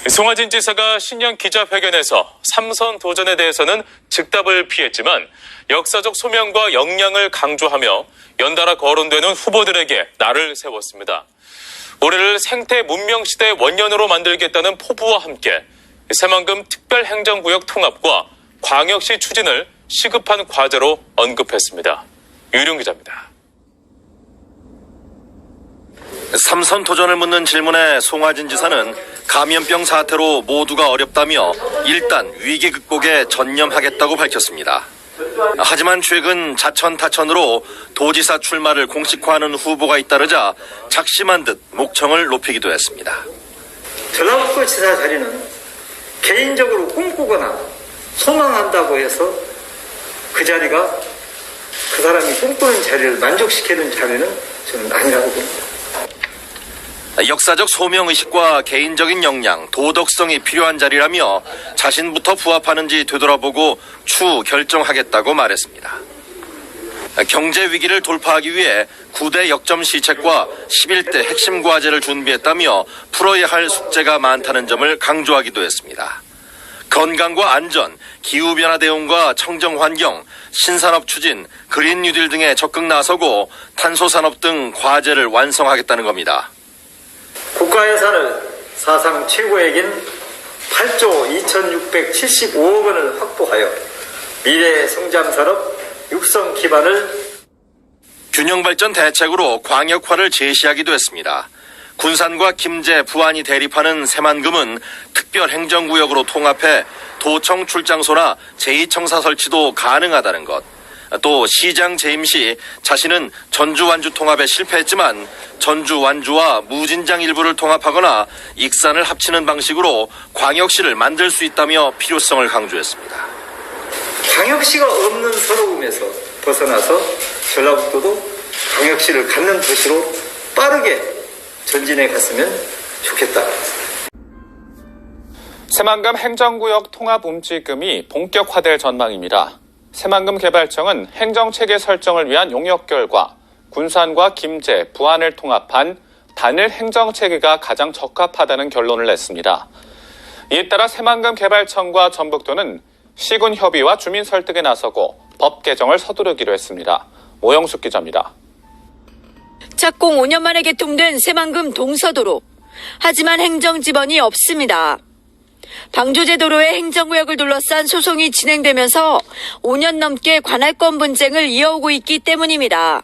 송하진 지사가 신년 기자회견에서 3선 도전에 대해서는 즉답을 피했지만 역사적 소명과 역량을 강조하며 연달아 거론되는 후보들에게 날을 세웠습니다. 올해를 생태 문명시대 원년으로 만들겠다는 포부와 함께 새만금 특별행정구역 통합과 광역시 추진을 시급한 과제로 언급했습니다. 유룡 기자입니다. 3선 도전을 묻는 질문에 송하진 지사는 감염병 사태로 모두가 어렵다며 일단 위기 극복에 전념하겠다고 밝혔습니다. 하지만 최근 자천타천으로 도지사 출마를 공식화하는 후보가 잇따르자 작심한 듯 목청을 높이기도 했습니다. 전라북도 지사 자리는 개인적으로 꿈꾸거나 소망한다고 해서 그 자리가 그 사람이 꿈꾸는 자리를 만족시키는 자리는 저는 아니라고 봅니다. 역사적 소명의식과 개인적인 역량, 도덕성이 필요한 자리라며 자신부터 부합하는지 되돌아보고 추후 결정하겠다고 말했습니다. 경제 위기를 돌파하기 위해 9대 역점 시책과 11대 핵심 과제를 준비했다며 풀어야 할 숙제가 많다는 점을 강조하기도 했습니다. 건강과 안전, 기후변화 대응과 청정환경, 신산업 추진, 그린 뉴딜 등에 적극 나서고 탄소산업 등 과제를 완성하겠다는 겁니다. 국가 예산을 사상 최고액인 8조 2,675억 원을 확보하여 미래 성장 산업 육성 기반을 균형발전 대책으로 광역화를 제시하기도 했습니다. 군산과 김제, 부안이 대립하는 새만금은 특별행정구역으로 통합해 도청 출장소나 제2청사 설치도 가능하다는 것. 또 시장 재임 시 자신은 전주 완주 통합에 실패했지만 전주 완주와 무진장 일부를 통합하거나 익산을 합치는 방식으로 광역시를 만들 수 있다며 필요성을 강조했습니다. 광역시가 없는 서러움에서 벗어나서 전라북도도 광역시를 갖는 도시로 빠르게 전진해 갔으면 좋겠다. 새만금 행정구역 통합 움직임이 본격화될 전망입니다. 새만금 개발청은 행정체계 설정을 위한 용역 결과 군산과 김제, 부안을 통합한 단일 행정체계가 가장 적합하다는 결론을 냈습니다. 이에 따라 새만금 개발청과 전북도는 시군 협의와 주민 설득에 나서고 법 개정을 서두르기로 했습니다. 오영숙 기자입니다. 착공 5년 만에 개통된 새만금 동서도로. 하지만 행정지번이 없습니다. 방조제도로의 행정구역을 둘러싼 소송이 진행되면서 5년 넘게 관할권 분쟁을 이어오고 있기 때문입니다.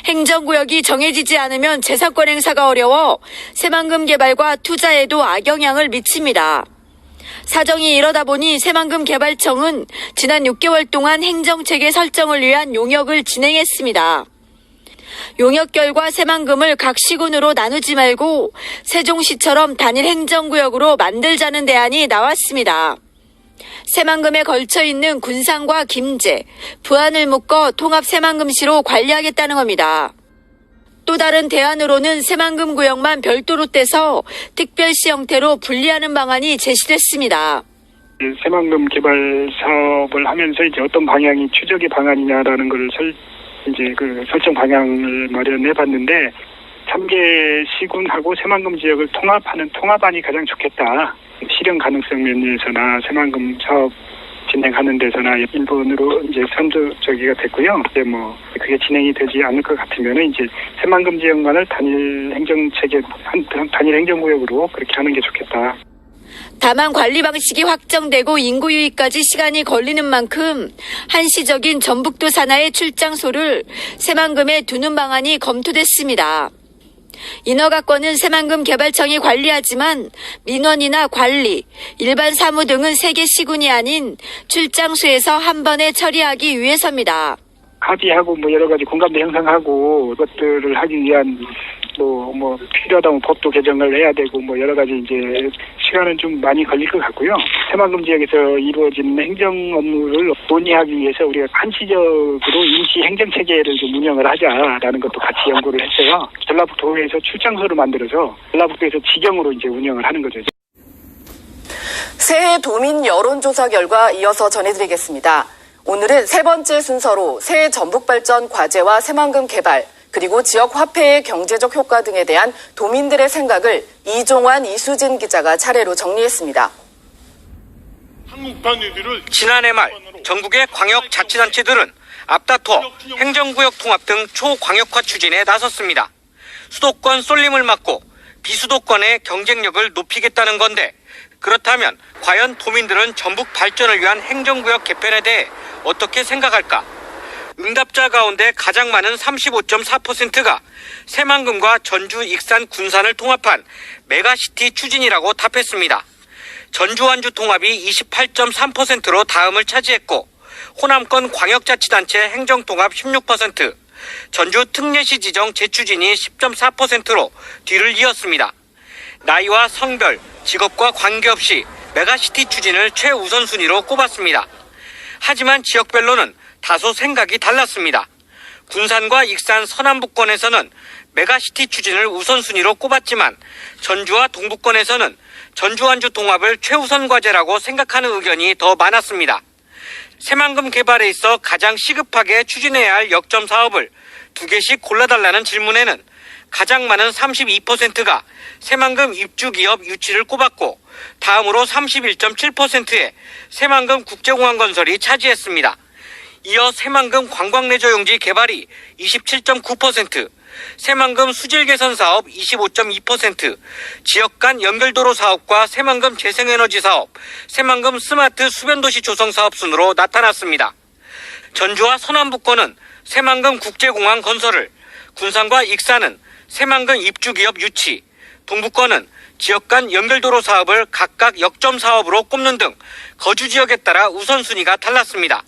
행정구역이 정해지지 않으면 재산권 행사가 어려워 새만금 개발과 투자에도 악영향을 미칩니다. 사정이 이러다 보니 새만금 개발청은 지난 6개월 동안 행정체계 설정을 위한 용역을 진행했습니다. 용역 결과 새만금을 각 시군으로 나누지 말고 세종시처럼 단일 행정구역으로 만들자는 대안이 나왔습니다. 새만금에 걸쳐 있는 군산과 김제, 부안을 묶어 통합 새만금시로 관리하겠다는 겁니다. 또 다른 대안으로는 새만금 구역만 별도로 떼서 특별시 형태로 분리하는 방안이 제시됐습니다. 새만금 개발 사업을 하면서 이제 어떤 방향이 최적의 방안이냐라는 걸 설정 방향을 마련해 봤는데 3개 시군하고 새만금 지역을 통합하는 통합안이 가장 좋겠다. 실현 가능성 면에서나 새만금 사업 진행하는 데서나 일본으로 이제 선두적이가 됐고요. 이제 그게 진행이 되지 않을 것 같으면은 이제 새만금 지역만을 단일 행정체계, 단일 행정구역으로 그렇게 하는 게 좋겠다. 다만 관리 방식이 확정되고 인구 유입까지 시간이 걸리는 만큼 한시적인 전북도 산하의 출장소를 새만금에 두는 방안이 검토됐습니다. 인허가권은 새만금 개발청이 관리하지만 민원이나 관리, 일반 사무 등은 3개 시군이 아닌 출장소에서 한 번에 처리하기 위해서입니다. 합의하고 여러 가지 공감대 형성하고 그것들을 하기 위한 필요하다면 법도 개정을 해야 되고 여러 가지 이제 시간은 좀 많이 걸릴 것 같고요. 새만금 지역에서 이루어지는 행정 업무를 논의하기 위해서 우리가 한시적으로 임시 행정 체계를 좀 운영을 하자라는 것도 같이 연구를 했어요. 전라북도에서 출장소를 만들어서 전라북도에서 지경으로 이제 운영을 하는 거죠. 새해 도민 여론조사 결과 이어서 전해드리겠습니다. 오늘은 세 번째 순서로 새해 전북발전 과제와 새만금 개발, 그리고 지역 화폐의 경제적 효과 등에 대한 도민들의 생각을 이종환, 이수진 기자가 차례로 정리했습니다. 지난해 말 전국의 광역자치단체들은 앞다퉈 행정구역 통합 등 초광역화 추진에 나섰습니다. 수도권 쏠림을 막고 비수도권의 경쟁력을 높이겠다는 건데, 그렇다면 과연 도민들은 전북 발전을 위한 행정구역 개편에 대해 어떻게 생각할까? 응답자 가운데 가장 많은 35.4%가 새만금과 전주, 익산, 군산을 통합한 메가시티 추진이라고 답했습니다. 전주, 완주 통합이 28.3%로 다음을 차지했고, 호남권 광역자치단체 행정통합 16%, 전주 특례시 지정 재추진이 10.4%로 뒤를 이었습니다. 나이와 성별, 직업과 관계없이 메가시티 추진을 최우선순위로 꼽았습니다. 하지만 지역별로는 다소 생각이 달랐습니다. 군산과 익산 서남부권에서는 메가시티 추진을 우선순위로 꼽았지만, 전주와 동부권에서는 전주, 완주 통합을 최우선 과제라고 생각하는 의견이 더 많았습니다. 새만금 개발에 있어 가장 시급하게 추진해야 할 역점 사업을 2개씩 골라달라는 질문에는 가장 많은 32%가 새만금 입주기업 유치를 꼽았고, 다음으로 31.7%의 새만금 국제공항 건설이 차지했습니다. 이어 새만금 관광레저용지 개발이 27.9%, 새만금 수질 개선 사업 25.2%, 지역 간 연결도로 사업과 새만금 재생에너지 사업, 새만금 스마트 수변도시 조성 사업 순으로 나타났습니다. 전주와 서남부권은 새만금 국제공항 건설을, 군산과 익산은 새만금 입주기업 유치, 동부권은 지역 간 연결도로 사업을 각각 역점 사업으로 꼽는 등 거주 지역에 따라 우선순위가 달랐습니다.